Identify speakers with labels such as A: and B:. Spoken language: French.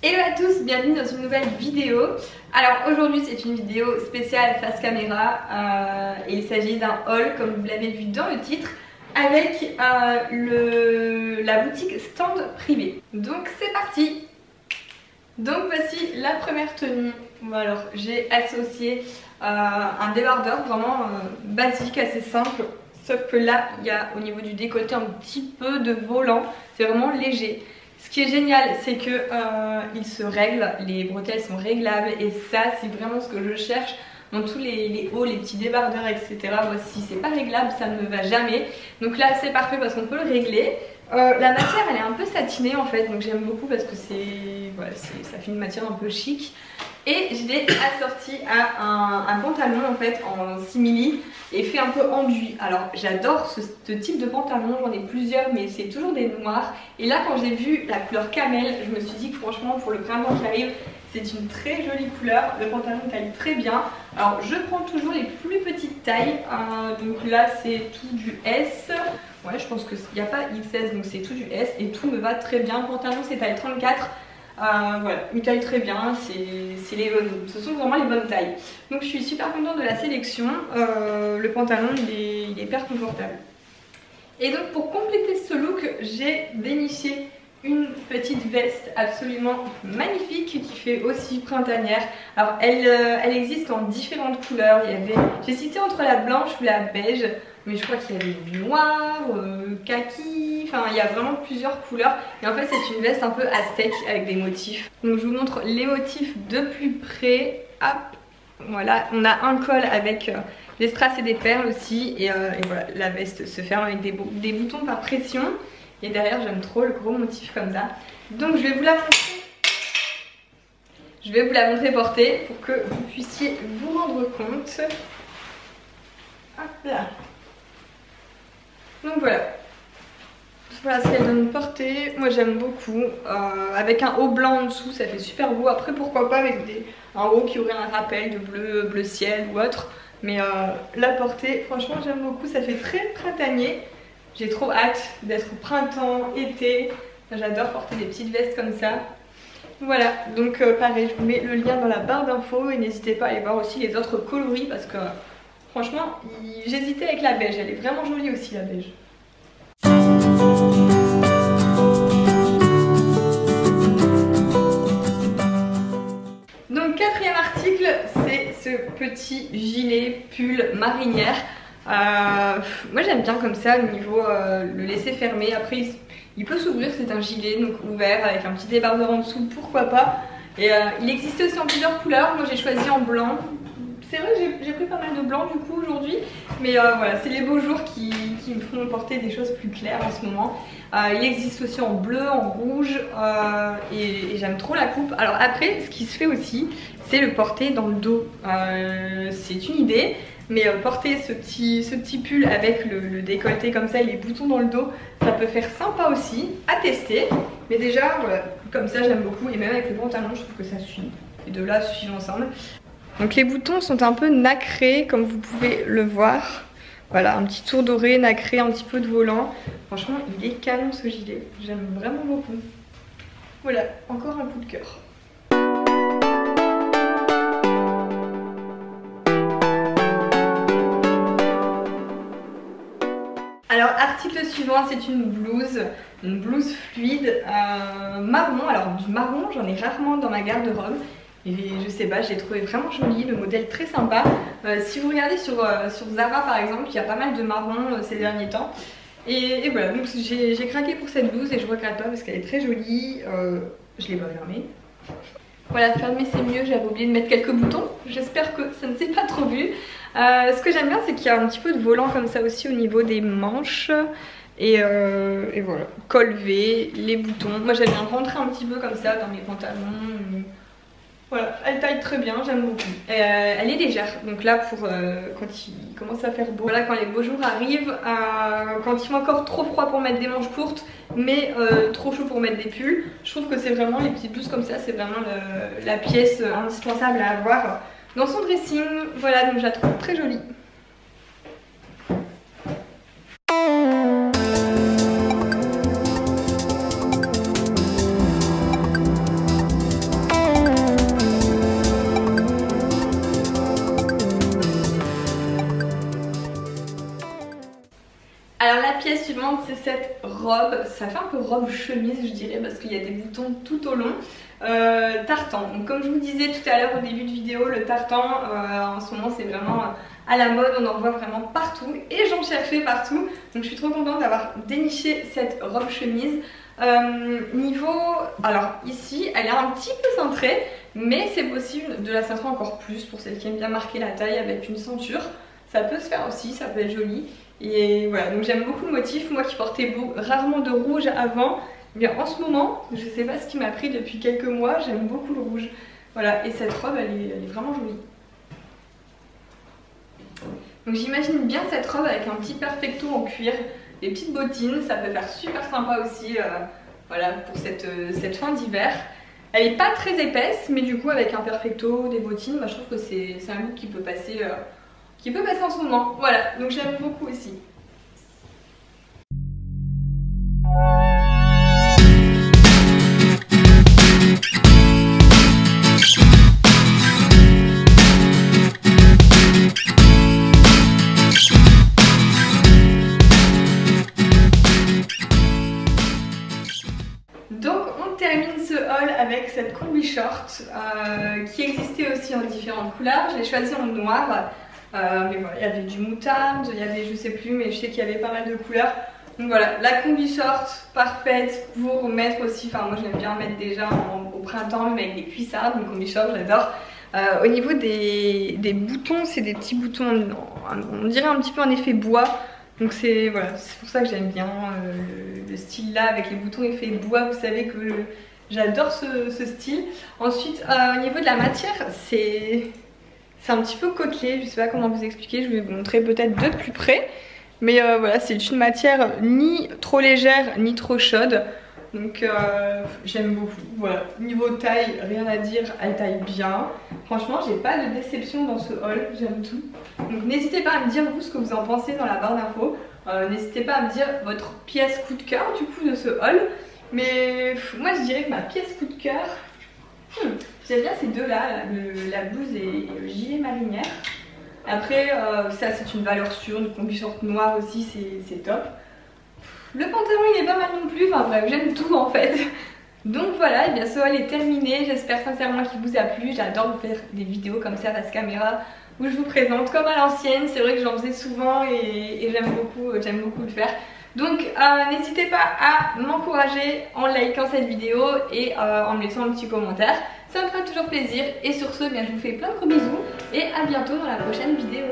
A: Hello à tous, bienvenue dans une nouvelle vidéo. Alors aujourd'hui c'est une vidéo spéciale face caméra et il s'agit d'un haul comme vous l'avez vu dans le titre avec la boutique Stand Privé. Donc c'est parti. Donc voici la première tenue. Bon, alors j'ai associé un débardeur vraiment basique, assez simple. Sauf que là il y a au niveau du décolleté un petit peu de volant, c'est vraiment léger. Ce qui est génial, c'est que il se règle, les bretelles sont réglables et ça c'est vraiment ce que je cherche dans tous les hauts, les petits débardeurs, etc. Moi, si c'est pas réglable, ça ne me va jamais. Donc là c'est parfait parce qu'on peut le régler. La matière elle est un peu satinée en fait, donc j'aime beaucoup parce que voilà, ça fait une matière un peu chic. Et je l'ai assorti à un pantalon en fait en simili et fait un peu enduit. Alors j'adore ce type de pantalon, j'en ai plusieurs mais c'est toujours des noirs. Et là quand j'ai vu la couleur camel, je me suis dit que franchement pour le printemps qui arrive, c'est une très jolie couleur. Le pantalon taille très bien. Alors je prends toujours les plus petites tailles, donc là c'est tout du S. Ouais, je pense qu'il n'y a pas XS donc c'est tout du S et tout me va très bien. Le pantalon c'est taille 34. Voilà, il taille très bien, ce sont vraiment les bonnes tailles. Donc je suis super contente de la sélection. Le pantalon il est hyper confortable. Et donc pour compléter ce look, j'ai déniché une petite veste absolument magnifique qui fait aussi printanière. Alors elle existe en différentes couleurs. J'hésitais entre la blanche ou la beige, mais je crois qu'il y avait du noir, kaki, enfin il y a vraiment plusieurs couleurs. Et en fait c'est une veste un peu aztèque avec des motifs. Donc je vous montre les motifs de plus près. Hop, voilà, on a un col avec des strass et des perles aussi. Et voilà, la veste se ferme avec des boutons par pression. Et derrière j'aime trop le gros motif comme ça. Donc je vais vous la montrer. Je vais vous la montrer portée pour que vous puissiez vous rendre compte. Hop là. Donc voilà. Voilà ce qu'elle donne portée. Moi j'aime beaucoup. Avec un haut blanc en dessous, ça fait super beau. Après pourquoi pas avec un haut qui aurait un rappel de bleu ciel ou autre. Mais la portée, franchement j'aime beaucoup. Ça fait très printanier. J'ai trop hâte d'être au printemps, été. J'adore porter des petites vestes comme ça. Voilà, donc pareil, je vous mets le lien dans la barre d'infos et n'hésitez pas à aller voir aussi les autres coloris parce que franchement, j'hésitais avec la beige. Elle est vraiment jolie aussi la beige. Donc quatrième article, c'est ce petit gilet pull marinière. Moi j'aime bien comme ça au niveau le laisser fermer. Après il peut s'ouvrir, c'est un gilet donc ouvert avec un petit débardeur en dessous, pourquoi pas. Et il existe aussi en plusieurs couleurs. Moi j'ai choisi en blanc. C'est vrai que j'ai pris pas mal de blanc du coup aujourd'hui. Mais voilà, c'est les beaux jours qui me font porter des choses plus claires en ce moment. Il existe aussi en bleu, en rouge et j'aime trop la coupe. Alors après ce qui se fait aussi, c'est le porter dans le dos. C'est une idée. Mais porter ce petit pull avec le décolleté comme ça et les boutons dans le dos, ça peut faire sympa aussi, à tester. Mais déjà, voilà, comme ça j'aime beaucoup et même avec le pantalon je trouve que ça suit. Les deux là suivent ensemble. Donc les boutons sont un peu nacrés comme vous pouvez le voir. Voilà, un petit tour doré, nacré, un petit peu de volant. Franchement il est canon ce gilet, j'aime vraiment beaucoup. Voilà, encore un coup de cœur. Alors article suivant, c'est une blouse fluide marron. Alors du marron j'en ai rarement dans ma garde-robe et je sais pas, je l'ai trouvé vraiment jolie, le modèle très sympa. Si vous regardez sur Zara par exemple, il y a pas mal de marron ces derniers temps. Et voilà, donc j'ai craqué pour cette blouse et je regrette pas parce qu'elle est très jolie. Je l'ai pas fermée. Voilà, fermer c'est mieux, j'avais oublié de mettre quelques boutons. J'espère que ça ne s'est pas trop vu. Ce que j'aime bien c'est qu'il y a un petit peu de volant comme ça aussi au niveau des manches. Et voilà, col V, les boutons. Moi j'aime bien rentrer un petit peu comme ça dans mes pantalons. Voilà, elle taille très bien, j'aime beaucoup. Elle est légère, donc là pour quand il commence à faire beau. Voilà, quand les beaux jours arrivent, quand il fait encore trop froid pour mettre des manches courtes, mais trop chaud pour mettre des pulls, je trouve que c'est vraiment, les petites blouses comme ça, c'est vraiment la pièce indispensable à avoir dans son dressing. Voilà, donc je la trouve très jolie. suivante, c'est cette robe. Ça fait un peu robe chemise, je dirais, parce qu'il y a des boutons tout au long. Tartan. Donc, comme je vous disais tout à l'heure au début de vidéo, le tartan en ce moment c'est vraiment à la mode, on en voit vraiment partout et j'en cherchais partout. Donc je suis trop contente d'avoir déniché cette robe chemise. Alors ici elle est un petit peu cintrée, mais c'est possible de la cintrer encore plus pour celles qui aiment bien marquer la taille avec une ceinture. Ça peut se faire aussi, ça peut être joli. Et voilà, donc j'aime beaucoup le motif. Moi qui portais rarement de rouge avant, mais en ce moment, je sais pas ce qui m'a pris depuis quelques mois, j'aime beaucoup le rouge. Voilà, et cette robe elle est vraiment jolie. Donc j'imagine bien cette robe avec un petit perfecto en cuir, des petites bottines, ça peut faire super sympa aussi voilà, pour cette fin d'hiver. Elle n'est pas très épaisse, mais du coup avec un perfecto, des bottines, je trouve que c'est un look qui peut passer en ce moment. Voilà, donc j'aime beaucoup aussi. Donc on termine ce haul avec cette combi short qui existait aussi en différentes couleurs. Je l'ai choisi en noir, mais voilà, il y avait du moutarde, il y avait je sais plus, mais je sais qu'il y avait pas mal de couleurs. Donc voilà, la combi short parfaite pour mettre aussi, enfin moi j'aime bien mettre déjà au printemps même avec des cuissardes, une combi short j'adore. Au niveau des boutons, c'est des petits boutons, on dirait un petit peu en effet bois. Donc c'est voilà, c'est pour ça que j'aime bien le style là avec les boutons effet bois, vous savez que j'adore ce style. Ensuite au niveau de la matière, c'est un petit peu côtelé, je sais pas comment vous expliquer, je vais vous montrer peut-être de plus près. Mais voilà, c'est une matière ni trop légère ni trop chaude. Donc j'aime beaucoup. Voilà, niveau taille, rien à dire, elle taille bien. Franchement, j'ai pas de déception dans ce haul, j'aime tout. Donc n'hésitez pas à me dire vous ce que vous en pensez dans la barre d'infos. N'hésitez pas à me dire votre pièce coup de cœur du coup de ce haul. Mais moi je dirais que ma pièce coup de cœur, j'aime bien ces deux là, la blouse et le gilet marinière. Après ça c'est une valeur sûre, une combi short noire aussi c'est top. Le pantalon il est pas mal non plus, enfin bref j'aime tout en fait. Donc voilà, et bien ce haul est terminé, j'espère sincèrement qu'il vous a plu. J'adore vous faire des vidéos comme ça face caméra où je vous présente comme à l'ancienne. C'est vrai que j'en faisais souvent et j'aime beaucoup le faire. Donc n'hésitez pas à m'encourager en likant cette vidéo et en me laissant un petit commentaire. Ça me fera toujours plaisir. Et sur ce, bien, je vous fais plein de gros bisous et à bientôt dans la prochaine vidéo.